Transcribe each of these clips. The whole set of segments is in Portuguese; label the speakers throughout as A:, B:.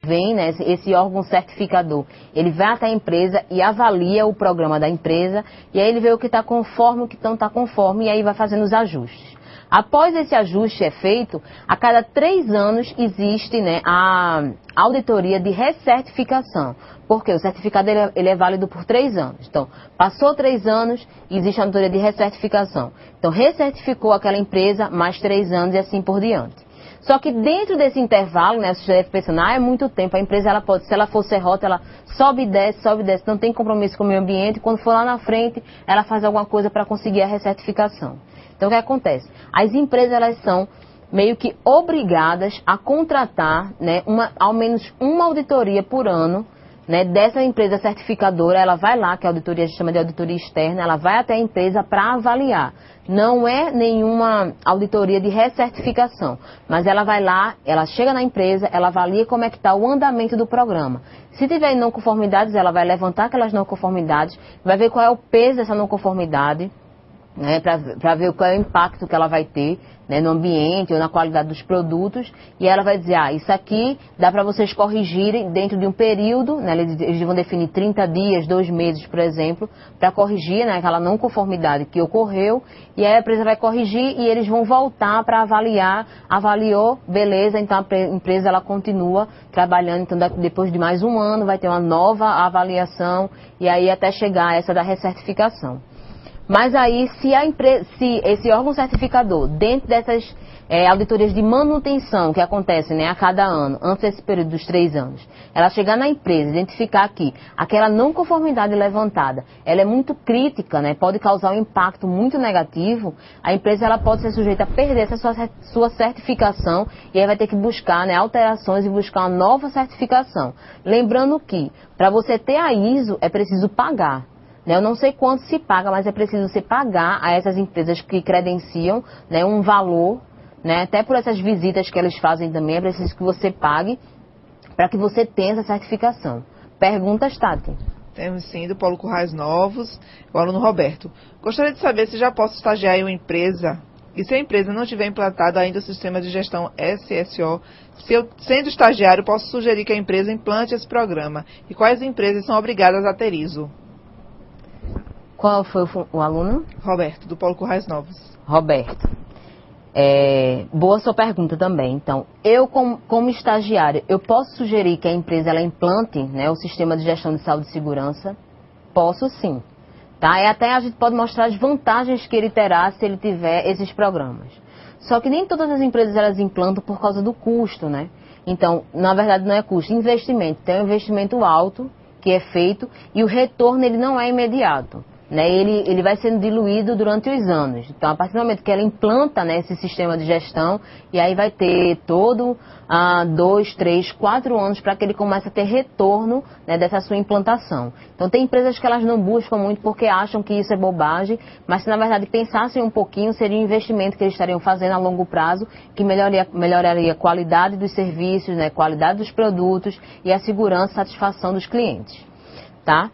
A: vem, né, esse órgão certificador, ele vai até a empresa e avalia o programa da empresa, e aí ele vê o que está conforme, o que não está conforme, e aí vai fazendo os ajustes. Após esse ajuste é feito, a cada 3 anos existe, né, a auditoria de recertificação, porque o certificado ele é válido por 3 anos. Então, passou 3 anos, existe a auditoria de recertificação. Então, recertificou aquela empresa, mais 3 anos e assim por diante. Só que dentro desse intervalo, né, você deve pensar, é muito tempo, a empresa ela pode, se ela for serrota, ela sobe e desce, não tem compromisso com o meio ambiente, quando for lá na frente, ela faz alguma coisa para conseguir a recertificação. Então o que acontece? As empresas elas são meio que obrigadas a contratar, né, ao menos uma auditoria por ano, né, dessa empresa certificadora. Ela vai lá, que a auditoria a gente chama de auditoria externa, ela vai até a empresa para avaliar. Não é nenhuma auditoria de recertificação, mas ela vai lá, ela chega na empresa, ela avalia como é que está o andamento do programa. Se tiver não conformidades, ela vai levantar aquelas não conformidades, vai ver qual é o peso dessa não conformidade, né, para ver qual é o impacto que ela vai ter, né, no ambiente ou na qualidade dos produtos, e ela vai dizer, isso aqui dá para vocês corrigirem dentro de um período, né, eles vão definir 30 dias, 2 meses, por exemplo, para corrigir, né, aquela não conformidade que ocorreu, e aí a empresa vai corrigir e eles vão voltar para avaliar, avaliou, beleza, então a empresa ela continua trabalhando, então depois de mais um ano vai ter uma nova avaliação, e aí até chegar a essa da recertificação. Mas aí, se esse órgão certificador, dentro dessas auditorias de manutenção que acontecem, né, a cada ano, antes desse período dos 3 anos, ela chegar na empresa, identificar que aquela não conformidade levantada, ela é muito crítica, né, pode causar um impacto muito negativo, a empresa ela pode ser sujeita a perder essa sua certificação e aí vai ter que buscar, né, alterações e buscar uma nova certificação. Lembrando que, para você ter a ISO, é preciso pagar. Eu não sei quanto se paga, mas é preciso você pagar a essas empresas que credenciam, né, um valor, né, até por essas visitas que eles fazem também, é preciso que você pague para que você tenha essa certificação. Perguntas, Tati?
B: Temos sim, do Paulo Currais Novos, o aluno Roberto. Gostaria de saber se já posso estagiar em uma empresa e se a empresa não tiver implantado ainda o sistema de gestão SSO, se eu, sendo estagiário, posso sugerir que a empresa implante esse programa e quais empresas são obrigadas a ter ISO?
A: Qual foi o aluno?
B: Roberto, do Paulo Currais Novos.
A: Roberto. Boa sua pergunta também. Então, eu como estagiário, eu posso sugerir que a empresa ela implante, né, o sistema de gestão de saúde e segurança? Posso sim. Tá? E até a gente pode mostrar as vantagens que ele terá se ele tiver esses programas. Só que nem todas as empresas elas implantam por causa do custo, né? Então, na verdade não é custo, investimento. Tem um investimento alto que é feito e o retorno ele não é imediato. Né, ele vai sendo diluído durante os anos. Então, a partir do momento que ela implanta, né, esse sistema de gestão, e aí vai ter todo 2, 3, 4 anos para que ele comece a ter retorno, né, dessa sua implantação. Então, tem empresas que elas não buscam muito porque acham que isso é bobagem, mas se na verdade pensassem um pouquinho, seria um investimento que eles estariam fazendo a longo prazo, que melhoraria a qualidade dos serviços, né, qualidade dos produtos e a segurança e satisfação dos clientes. Tá?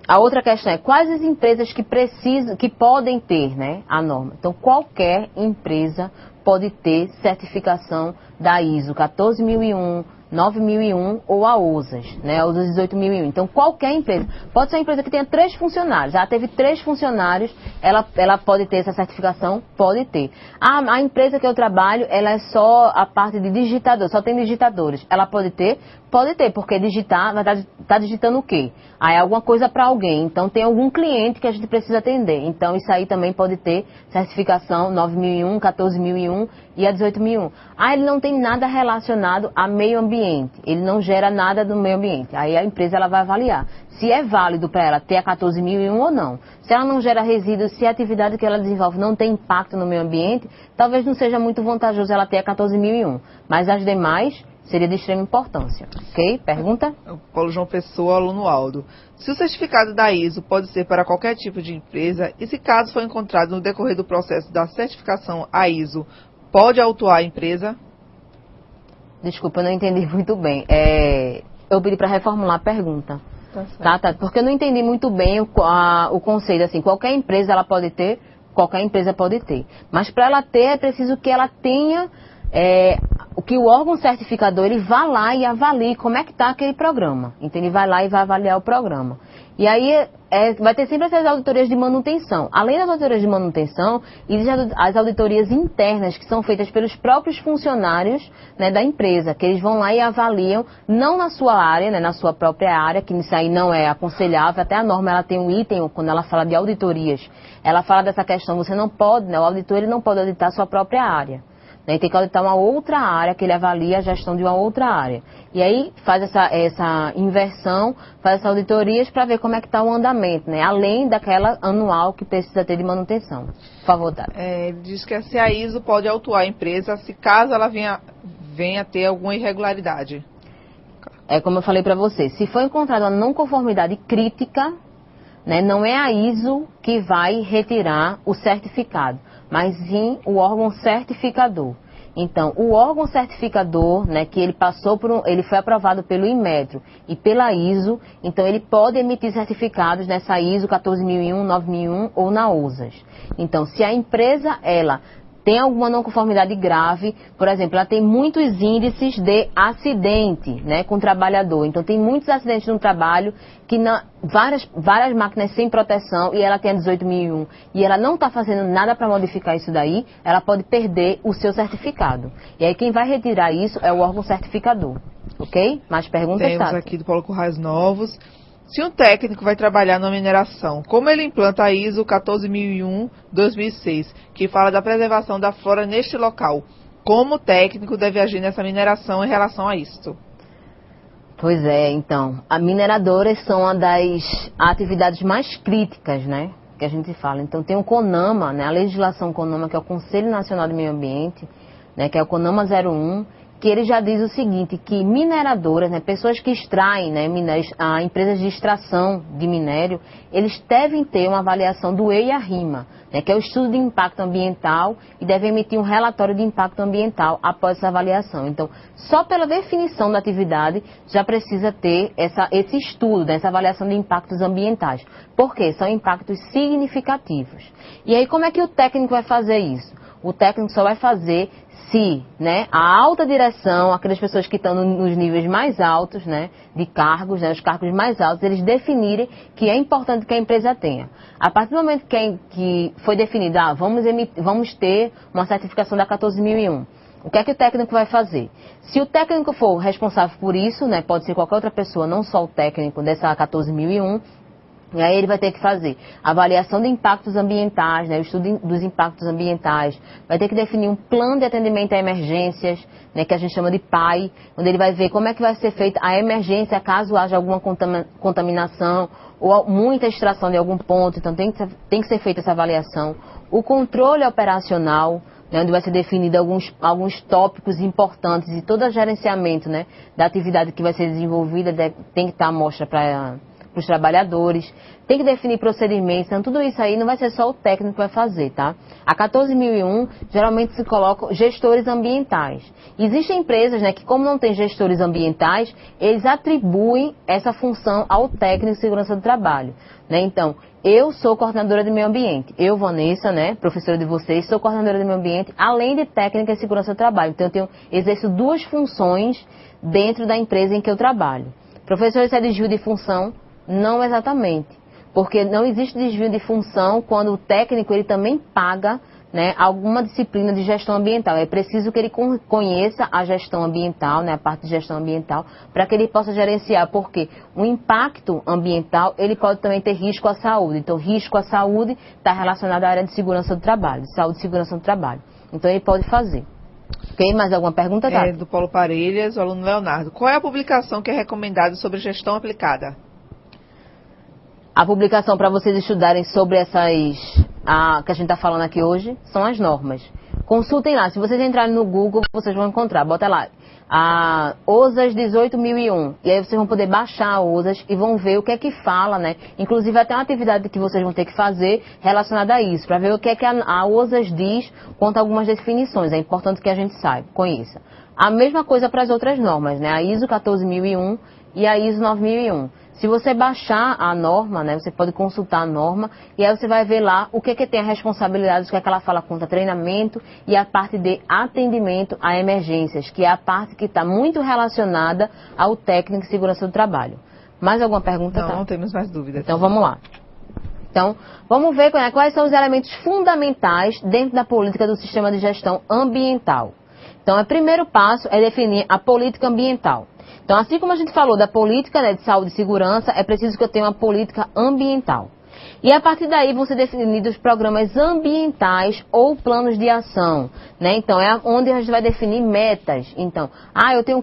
A: A outra questão é quais as empresas que podem ter, né, a norma. Então, qualquer empresa pode ter certificação da ISO 14001, 9001 ou a OSAS, né, a OSAS 18001. Então, qualquer empresa, pode ser uma empresa que tenha 3 funcionários, ela teve 3 funcionários, ela pode ter essa certificação? Pode ter. A empresa que eu trabalho, ela é só a parte de digitador, só tem digitadores. Ela pode ter? Pode ter, porque digitar, na verdade, está digitando o quê? É alguma coisa para alguém, então tem algum cliente que a gente precisa atender. Então, isso aí também pode ter certificação 9001, 14001 e a 18001. Ele não tem nada relacionado a meio ambiente, ele não gera nada do meio ambiente. Aí a empresa ela vai avaliar se é válido para ela ter a 14001 ou não. Se ela não gera resíduos, se a atividade que ela desenvolve não tem impacto no meio ambiente, talvez não seja muito vantajoso ela ter a 14001. Mas as demais seria de extrema importância. Ok? Pergunta?
B: Paulo João Pessoa, aluno Aldo. Se o certificado da ISO pode ser para qualquer tipo de empresa, e se caso for encontrado no decorrer do processo da certificação a ISO, pode autuar a empresa?
A: Desculpa, eu não entendi muito bem. Eu pedi para reformular a pergunta. Tá? Porque eu não entendi muito bem o conceito. Assim, qualquer empresa ela pode ter, qualquer empresa pode ter. Mas para ela ter, é preciso que ela tenha que o órgão certificador ele vá lá e avalie como é que está aquele programa. Então ele vai lá e vai avaliar o programa. E aí vai ter sempre essas auditorias de manutenção. Além das auditorias de manutenção, existem as auditorias internas que são feitas pelos próprios funcionários, né, da empresa, que eles vão lá e avaliam, não na sua área, né, na sua própria área, que isso aí não é aconselhável. Até a norma ela tem um item, quando ela fala de auditorias, ela fala dessa questão, você não pode, né, o auditor ele não pode auditar a sua própria área. Né, tem que auditar uma outra área, que ele avalia a gestão de uma outra área. E aí faz essa inversão, faz essas auditorias para ver como é que está o andamento, né? Além daquela anual que precisa ter de manutenção. Por favor, Tati.
B: Ele diz que se a ISO pode autuar a empresa se caso ela venha ter alguma irregularidade.
A: É como eu falei para você, se for encontrada uma não conformidade crítica, né, não é a ISO que vai retirar o certificado, mas sim o órgão certificador. Então, o órgão certificador, né, que ele passou ele foi aprovado pelo Inmetro e pela ISO, então ele pode emitir certificados nessa ISO 14001, 9001 ou na OSAS. Então, se a empresa, ela tem alguma não conformidade grave, por exemplo, ela tem muitos índices de acidente, né, com o trabalhador. Então, tem muitos acidentes no trabalho, que várias máquinas sem proteção, e ela tem a 18001, e ela não está fazendo nada para modificar isso daí, ela pode perder o seu certificado. E aí, quem vai retirar isso é o órgão certificador. Ok? Mais perguntas,
B: Temos
A: Tati?
B: aqui do Paulo Currais Novos. Se um técnico vai trabalhar na mineração, como ele implanta a ISO 14001-2006, que fala da preservação da flora neste local? Como o técnico deve agir nessa mineração em relação a isto?
A: Pois é, então, as mineradoras são uma das atividades mais críticas, né, que a gente fala. Então tem o CONAMA, né, a legislação CONAMA, que é o Conselho Nacional do Meio Ambiente, né, que é o CONAMA 01, que ele já diz o seguinte, que mineradoras, né, pessoas que extraem, né, empresas de extração de minério, eles devem ter uma avaliação do EIA-RIMA, né, que é o estudo de impacto ambiental, e devem emitir um relatório de impacto ambiental após essa avaliação. Então, só pela definição da atividade, já precisa ter esse estudo, né, essa avaliação de impactos ambientais. Por quê? São impactos significativos. E aí, como é que o técnico vai fazer isso? O técnico só vai fazer se, né, a alta direção, aquelas pessoas que estão nos níveis mais altos, né, de cargos, né, os cargos mais altos, eles definirem que é importante que a empresa tenha. A partir do momento que foi definido, vamos ter uma certificação da 14001. O que é que o técnico vai fazer? Se o técnico for responsável por isso, né, pode ser qualquer outra pessoa, não só o técnico dessa 14001, e aí ele vai ter que fazer avaliação de impactos ambientais, né, o estudo dos impactos ambientais, vai ter que definir um plano de atendimento a emergências, né, que a gente chama de PAI, onde ele vai ver como é que vai ser feita a emergência caso haja alguma contaminação ou muita extração de algum ponto, então tem que ser feita essa avaliação. O controle operacional, né, onde vai ser definido alguns tópicos importantes e todo o gerenciamento, né, da atividade que vai ser desenvolvida, tem que estar à mostra para os trabalhadores, tem que definir procedimentos, então tudo isso aí não vai ser só o técnico que vai fazer, tá? A 14001 geralmente se coloca gestores ambientais. Existem empresas, né, que como não tem gestores ambientais, eles atribuem essa função ao técnico de segurança do trabalho, né? Então, eu sou coordenadora de meio ambiente, eu, Vanessa, né, professora de vocês, sou coordenadora de meio ambiente, além de técnica de segurança do trabalho. Então, exerço duas funções dentro da empresa em que eu trabalho. Professor, isso é desvio de função? Não exatamente, porque não existe desvio de função quando o técnico ele também paga, né, alguma disciplina de gestão ambiental. É preciso que ele conheça a gestão ambiental, né, a parte de gestão ambiental, para que ele possa gerenciar, porque o impacto ambiental ele pode também ter risco à saúde. Então, risco à saúde está relacionado à área de segurança do trabalho, de saúde e segurança do trabalho. Então, ele pode fazer. Ok? Mais alguma pergunta, Tati?
B: Do Paulo Parelhas, o aluno Leonardo. Qual é a publicação que é recomendada sobre gestão aplicada?
A: A publicação para vocês estudarem sobre que a gente está falando aqui hoje são as normas. Consultem lá, se vocês entrarem no Google, vocês vão encontrar, bota lá, a OSAS 18001, e aí vocês vão poder baixar a OSAS e vão ver o que é que fala, né? Inclusive até uma atividade que vocês vão ter que fazer relacionada a isso, para ver o que é que a OSAS diz quanto a algumas definições, é importante que a gente saiba, conheça. A mesma coisa para as outras normas, né? A ISO 14001 e a ISO 9001. Se você baixar a norma, né, você pode consultar a norma e aí você vai ver lá o que tem a responsabilidade, o que ela fala contra treinamento e a parte de atendimento a emergências, que é a parte que está muito relacionada ao técnico de segurança do trabalho. Mais alguma pergunta?
B: Não, não temos mais dúvidas.
A: Então vamos lá. Então, vamos ver quais são os elementos fundamentais dentro da política do sistema de gestão ambiental. Então, o primeiro passo é definir a política ambiental. Então, assim como a gente falou da política, né, de saúde e segurança, é preciso que eu tenha uma política ambiental. E a partir daí vão ser definidos os programas ambientais ou planos de ação, né? Então, é onde a gente vai definir metas. Então, eu tenho